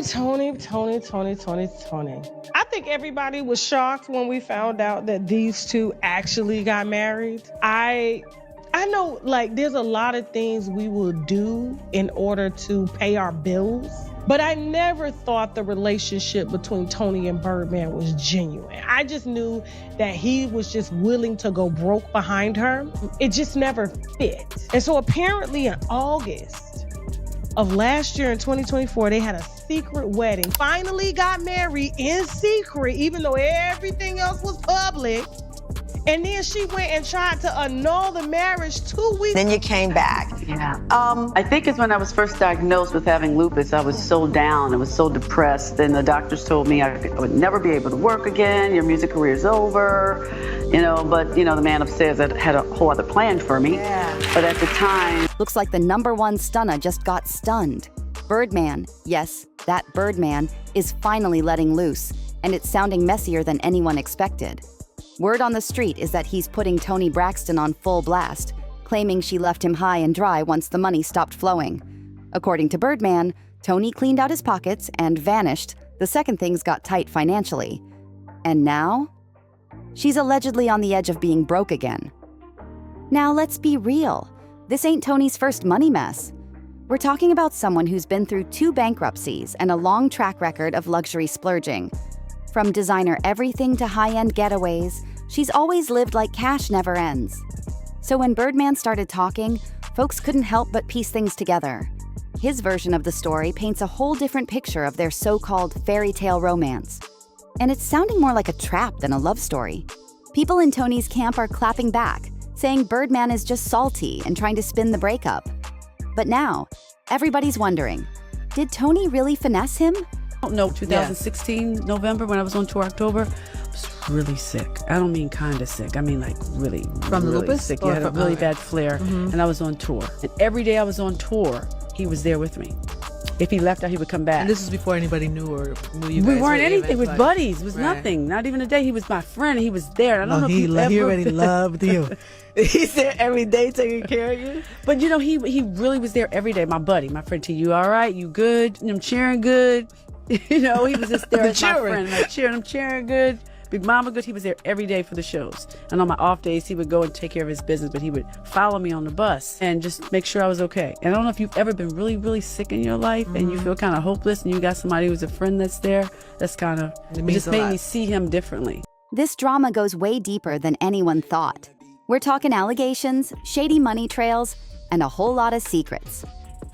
Toni. I think everybody was shocked when we found out that these two actually got married. I know, like, there's a lot of things we will do in order to pay our bills, but I never thought the relationship between Toni and Birdman was genuine. I just knew that he was just willing to go broke behind her. It just never fit. And so apparently in August of last year in 2024, they had a secret wedding. Finally got married in secret, even though everything else was public. And then she went and tried to annul the marriage 2 weeks. Then you came back. Yeah. I think it's when I was first diagnosed with having lupus, I was so down, I was so depressed, and the doctors told me I would never be able to work again, your music career's over, but the man upstairs had a whole other plan for me. Yeah. But at the time... Looks like the #1 stunner just got stunned. Birdman, yes, that Birdman, is finally letting loose, and it's sounding messier than anyone expected. Word on the street is that he's putting Toni Braxton on full blast, claiming she left him high and dry once the money stopped flowing. According to Birdman, Toni cleaned out his pockets and vanished the second things got tight financially. And now? She's allegedly on the edge of being broke again. Now let's be real. This ain't Toni's first money mess. We're talking about someone who's been through 2 bankruptcies and a long track record of luxury splurging. From designer everything to high-end getaways, she's always lived like cash never ends. So when Birdman started talking, folks couldn't help but piece things together. His version of the story paints a whole different picture of their so-called fairy tale romance. And it's sounding more like a trap than a love story. People in Toni's camp are clapping back, saying Birdman is just salty and trying to spin the breakup. But now, everybody's wondering, did Toni really finesse him? I don't know, 2016, November, when I was on tour, October, I was really sick. I don't mean kind of sick. I mean like really, From really lupus? sick. Yeah, I had a really bad flare, and I was on tour. And every day I was on tour, he was there with me. If he left out, he would come back. And this is before anybody knew you guys we weren't were anything. It was even, buddies. It was Right. nothing. Not even a day. He was my friend. He was there. I don't know if he ever already loved you. He's there every day taking care of you. But he really was there every day. My buddy, my friend T, you all right? You good? I'm cheering good. He was just there as my friend. I'm cheering good. Big Mama good. He was there every day for the shows. And on my off days, he would go and take care of his business, but he would follow me on the bus and just make sure I was okay. And I don't know if you've ever been really, really sick in your life and you feel kind of hopeless and you got somebody who's a friend that's there. That's kind of, it just made me see him differently. This drama goes way deeper than anyone thought. We're talking allegations, shady money trails, and a whole lot of secrets.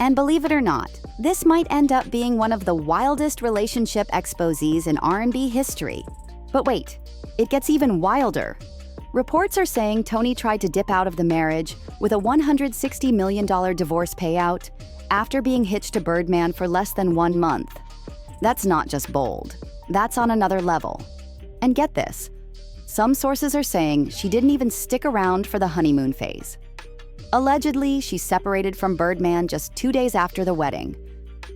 And believe it or not, this might end up being one of the wildest relationship exposés in R&B history. But wait, it gets even wilder. Reports are saying Toni tried to dip out of the marriage with a $160 million divorce payout after being hitched to Birdman for less than 1 month. That's not just bold. That's on another level. And get this, some sources are saying she didn't even stick around for the honeymoon phase. Allegedly, she separated from Birdman just 2 days after the wedding.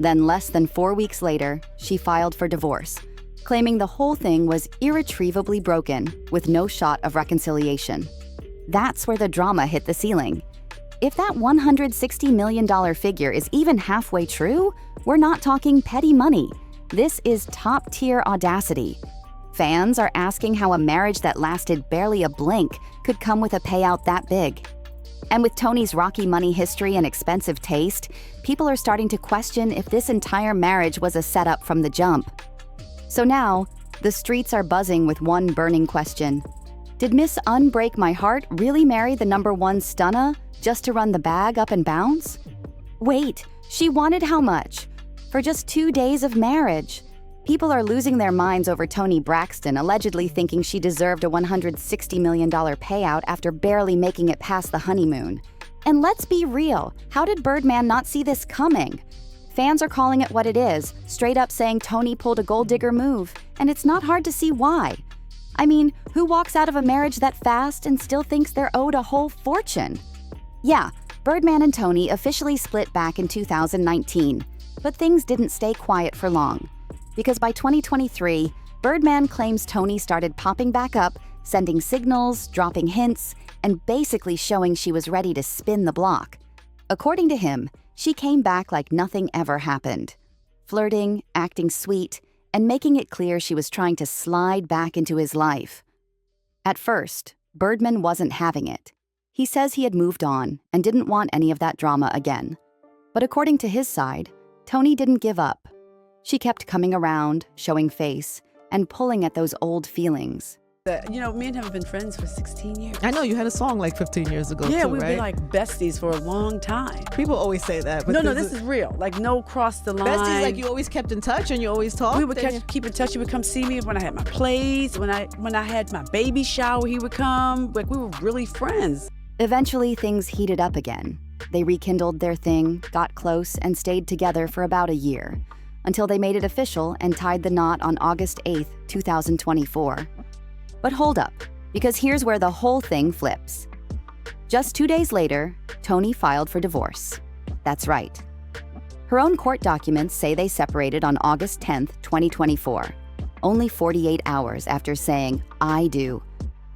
Then less than 4 weeks later, she filed for divorce, claiming the whole thing was irretrievably broken with no shot of reconciliation. That's where the drama hit the ceiling. If that $160 million figure is even halfway true, we're not talking petty money. This is top-tier audacity. Fans are asking how a marriage that lasted barely a blink could come with a payout that big. And with Toni's rocky money history and expensive taste, people are starting to question if this entire marriage was a setup from the jump. So now, the streets are buzzing with one burning question. Did Miss Unbreak My Heart really marry the #1 stunner just to run the bag up and bounce? Wait, she wanted how much? For just 2 days of marriage. People are losing their minds over Toni Braxton allegedly thinking she deserved a $160 million payout after barely making it past the honeymoon. And let's be real, how did Birdman not see this coming? Fans are calling it what it is, straight up saying Toni pulled a gold digger move, and it's not hard to see why. I mean, who walks out of a marriage that fast and still thinks they're owed a whole fortune? Yeah, Birdman and Toni officially split back in 2019, but things didn't stay quiet for long. Because by 2023, Birdman claims Toni started popping back up, sending signals, dropping hints, and basically showing she was ready to spin the block. According to him, she came back like nothing ever happened. flirting, acting sweet, and making it clear she was trying to slide back into his life. At first, Birdman wasn't having it. He says he had moved on and didn't want any of that drama again. But according to his side, Toni didn't give up. She kept coming around, showing face, and pulling at those old feelings. Me and him have been friends for 16 years. I know you had a song like 15 years ago, Yeah, too, we've right? been like besties for a long time. People always say that. But No, this is real. Like, no cross the line. besties, like you always kept in touch and you always talked. We would keep in touch. He would come see me when I had my plays. When I had my baby shower, he would come. Like, we were really friends. Eventually, things heated up again. They rekindled their thing, got close, and stayed together for about a year, until they made it official and tied the knot on August 8th, 2024. But hold up, because here's where the whole thing flips. Just 2 days later, Toni filed for divorce. That's right. Her own court documents say they separated on August 10th, 2024, only 48 hours after saying, "I do."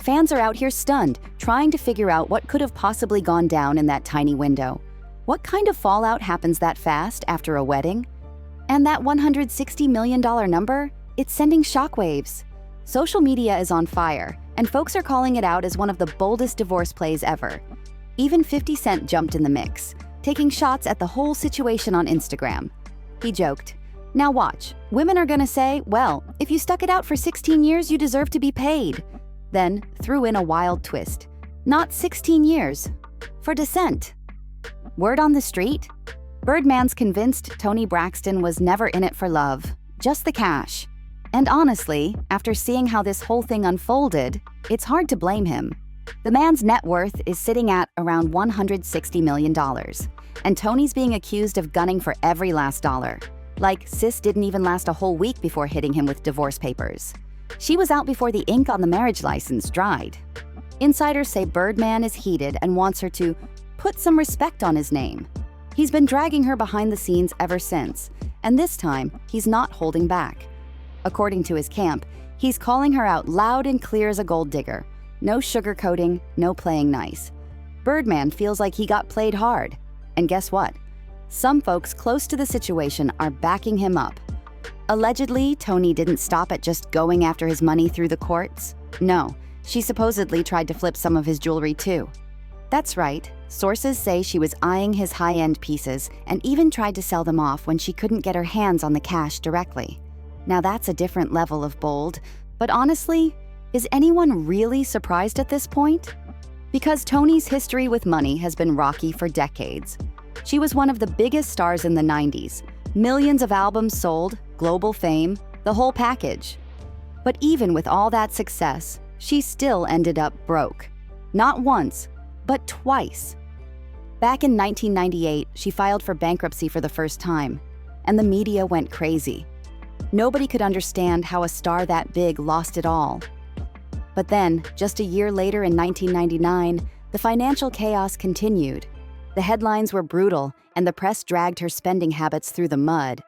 Fans are out here stunned, trying to figure out what could have possibly gone down in that tiny window. What kind of fallout happens that fast after a wedding? And that $160 million number? It's sending shockwaves. Social media is on fire, and folks are calling it out as one of the boldest divorce plays ever. Even 50 Cent jumped in the mix, taking shots at the whole situation on Instagram. He joked, "Now watch, women are gonna say, well, if you stuck it out for 16 years, you deserve to be paid." Then threw in a wild twist. Not 16 years, for dissent. Word on the street? Birdman's convinced Toni Braxton was never in it for love, just the cash. And honestly, after seeing how this whole thing unfolded, it's hard to blame him. The man's net worth is sitting at around $160 million, and Toni's being accused of gunning for every last dollar. Like, sis didn't even last a whole week before hitting him with divorce papers. She was out before the ink on the marriage license dried. Insiders say Birdman is heated and wants her to put some respect on his name. He's been dragging her behind the scenes ever since, and this time, he's not holding back. According to his camp, he's calling her out loud and clear as a gold digger. No sugarcoating, no playing nice. Birdman feels like he got played hard. And guess what? Some folks close to the situation are backing him up. Allegedly, Toni didn't stop at just going after his money through the courts. No, she supposedly tried to flip some of his jewelry too. That's right, sources say she was eyeing his high-end pieces and even tried to sell them off when she couldn't get her hands on the cash directly. Now that's a different level of bold, but honestly, is anyone really surprised at this point? Because Toni's history with money has been rocky for decades. She was one of the biggest stars in the 90s. Millions of albums sold, global fame, the whole package. But even with all that success, she still ended up broke. Not once, but twice. Back in 1998, she filed for bankruptcy for the first time, and the media went crazy. Nobody could understand how a star that big lost it all. But then, just a year later in 1999, the financial chaos continued. The headlines were brutal, and the press dragged her spending habits through the mud.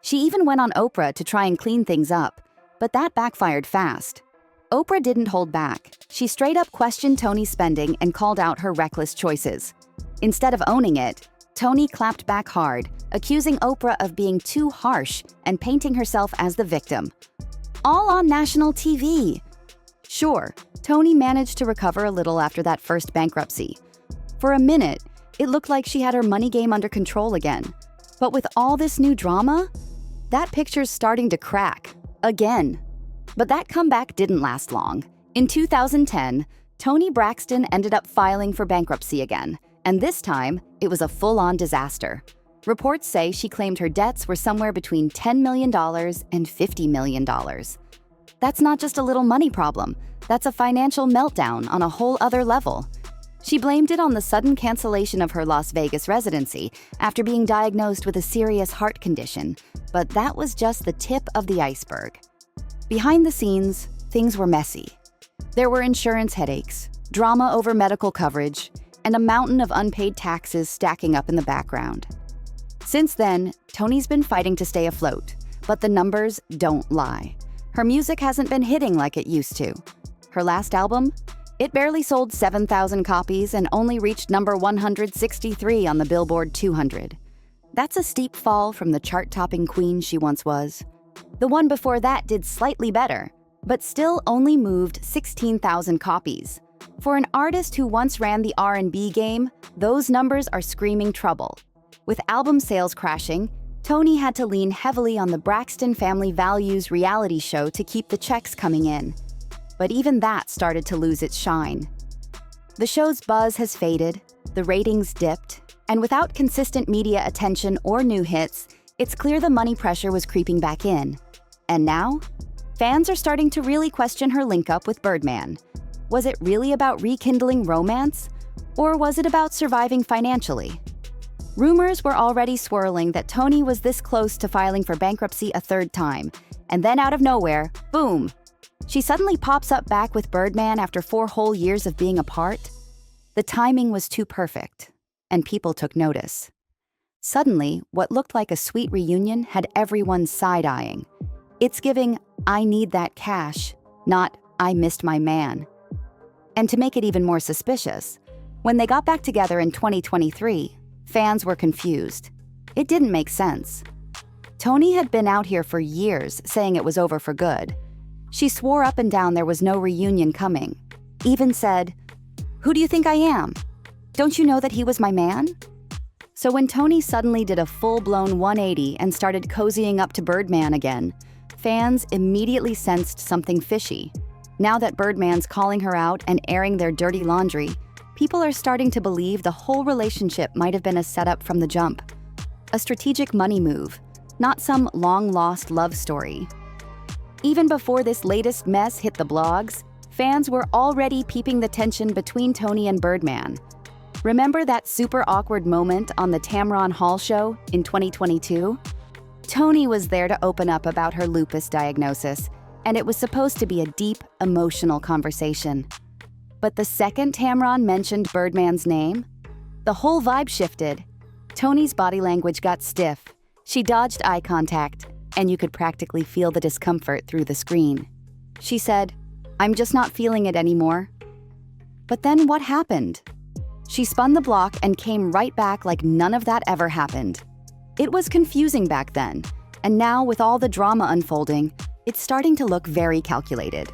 She even went on Oprah to try and clean things up, but that backfired fast. Oprah didn't hold back. She straight up questioned Toni's spending and called out her reckless choices. Instead of owning it, Toni clapped back hard, accusing Oprah of being too harsh and painting herself as the victim. All on national TV. Sure, Toni managed to recover a little after that first bankruptcy. For a minute, it looked like she had her money game under control again. But with all this new drama, that picture's starting to crack. Again. But that comeback didn't last long. In 2010, Toni Braxton ended up filing for bankruptcy again, and this time, it was a full-on disaster. Reports say she claimed her debts were somewhere between $10 million and $50 million. That's not just a little money problem. That's a financial meltdown on a whole other level. She blamed it on the sudden cancellation of her Las Vegas residency after being diagnosed with a serious heart condition, but that was just the tip of the iceberg. Behind the scenes, things were messy. There were insurance headaches, drama over medical coverage, and a mountain of unpaid taxes stacking up in the background. Since then, Toni's been fighting to stay afloat, but the numbers don't lie. Her music hasn't been hitting like it used to. Her last album? It barely sold 7,000 copies and only reached number 163 on the Billboard 200. That's a steep fall from the chart-topping queen she once was. The one before that did slightly better, but still only moved 16,000 copies. For an artist who once ran the R&B game, those numbers are screaming trouble. With album sales crashing, Toni had to lean heavily on the Braxton Family Values reality show to keep the checks coming in. But even that started to lose its shine. The show's buzz has faded, the ratings dipped, and without consistent media attention or new hits, it's clear the money pressure was creeping back in. And now, fans are starting to really question her link-up with Birdman. Was it really about rekindling romance? Or was it about surviving financially? Rumors were already swirling that Toni was this close to filing for bankruptcy a third time, and then out of nowhere, boom! She suddenly pops up back with Birdman after 4 whole years of being apart. The timing was too perfect, and people took notice. Suddenly, what looked like a sweet reunion had everyone side-eyeing. It's giving, I need that cash, not, I missed my man. And to make it even more suspicious, when they got back together in 2023, fans were confused. It didn't make sense. Toni had been out here for years saying it was over for good. She swore up and down there was no reunion coming. Even said, "Who do you think I am? Don't you know that he was my man?" So when Toni suddenly did a full-blown 180 and started cozying up to Birdman again, fans immediately sensed something fishy. Now that Birdman's calling her out and airing their dirty laundry, people are starting to believe the whole relationship might have been a setup from the jump. A strategic money move, not some long-lost love story. Even before this latest mess hit the blogs, fans were already peeping the tension between Toni and Birdman. Remember that super awkward moment on the Tamron Hall show in 2022? Toni was there to open up about her lupus diagnosis, and it was supposed to be a deep, emotional conversation. But the second Tamron mentioned Birdman's name, the whole vibe shifted. Toni's body language got stiff. She dodged eye contact, and you could practically feel the discomfort through the screen. She said, "I'm just not feeling it anymore." But then what happened? She spun the block and came right back like none of that ever happened. It was confusing back then, and now with all the drama unfolding, it's starting to look very calculated.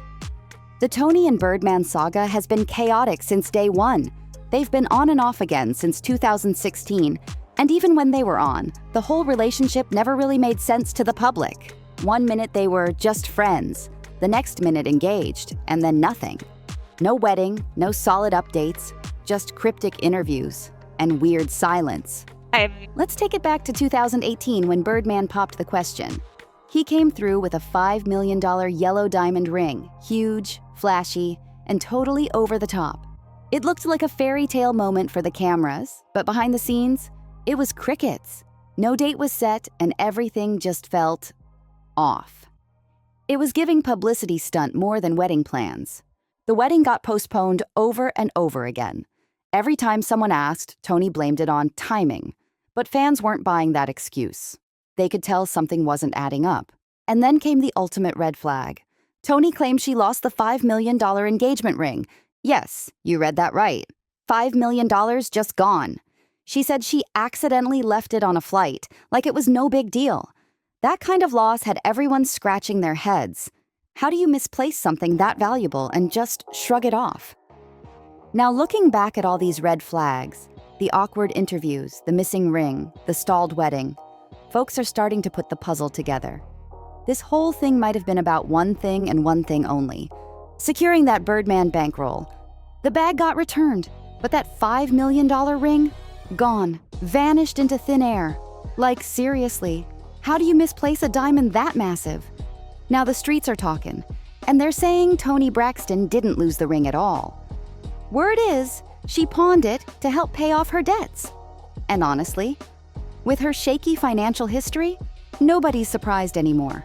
The Toni and Birdman saga has been chaotic since day one. They've been on and off again since 2016, and even when they were on, the whole relationship never really made sense to the public. One minute they were just friends, the next minute engaged, and then nothing. No wedding, no solid updates, just cryptic interviews and weird silence. Let's take it back to 2018 when Birdman popped the question. He came through with a $5 million yellow diamond ring, huge, flashy, and totally over the top. It looked like a fairy tale moment for the cameras, but behind the scenes, it was crickets. No date was set, and everything just felt off. It was giving publicity stunt more than wedding plans. The wedding got postponed over and over again. Every time someone asked, Toni blamed it on timing. But fans weren't buying that excuse. They could tell something wasn't adding up. And then came the ultimate red flag. Toni claimed she lost the $5 million engagement ring. Yes, you read that right. $5 million just gone. She said she accidentally left it on a flight, like it was no big deal. That kind of loss had everyone scratching their heads. How do you misplace something that valuable and just shrug it off? Now looking back at all these red flags, the awkward interviews, the missing ring, the stalled wedding, folks are starting to put the puzzle together. This whole thing might have been about one thing and one thing only: securing that Birdman bankroll. The bag got returned, but that $5 million ring? Gone, vanished into thin air. Like, seriously, how do you misplace a diamond that massive? Now the streets are talking, and they're saying Toni Braxton didn't lose the ring at all. Word is, she pawned it to help pay off her debts. And honestly, with her shaky financial history, nobody's surprised anymore.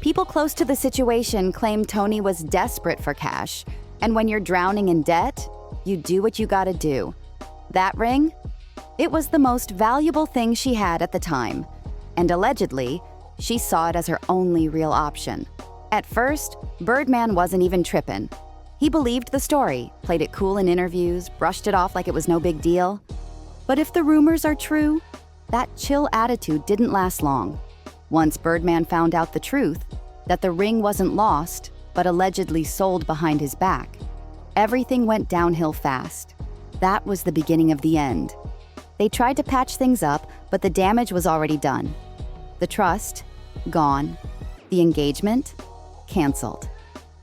People close to the situation claim Toni was desperate for cash, and when you're drowning in debt, you do what you gotta do. That ring? It was the most valuable thing she had at the time, and allegedly, she saw it as her only real option. At first, Birdman wasn't even trippin'. He believed the story, played it cool in interviews, brushed it off like it was no big deal. But if the rumors are true, that chill attitude didn't last long. Once Birdman found out the truth, that the ring wasn't lost, but allegedly sold behind his back, everything went downhill fast. That was the beginning of the end. They tried to patch things up, but the damage was already done. The trust, gone. The engagement, canceled.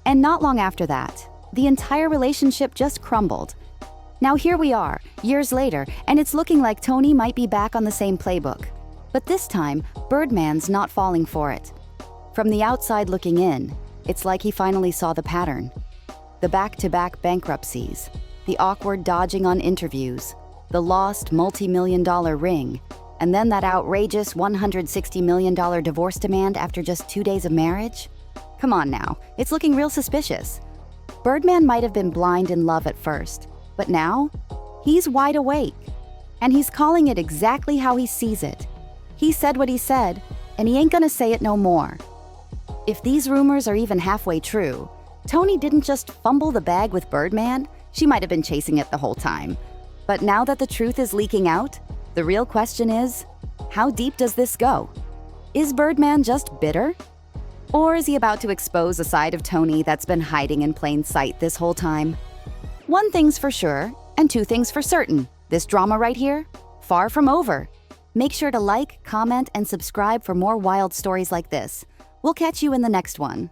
And not long after that, the entire relationship just crumbled. Now here we are, years later, and it's looking like Toni might be back on the same playbook. But this time, Birdman's not falling for it. From the outside looking in, it's like he finally saw the pattern. The back-to-back bankruptcies, the awkward dodging on interviews, the lost multi-million-dollar ring, and then that outrageous $160 million divorce demand after just 2 days of marriage? Come on now, it's looking real suspicious. Birdman might have been blind in love at first, but now, he's wide awake. And he's calling it exactly how he sees it. He said what he said, and he ain't gonna say it no more. If these rumors are even halfway true, Toni didn't just fumble the bag with Birdman, she might have been chasing it the whole time. But now that the truth is leaking out, the real question is, how deep does this go? Is Birdman just bitter? Or is he about to expose a side of Toni that's been hiding in plain sight this whole time? One thing's for sure, and two things for certain. This drama right here, far from over. Make sure to like, comment, and subscribe for more wild stories like this. We'll catch you in the next one.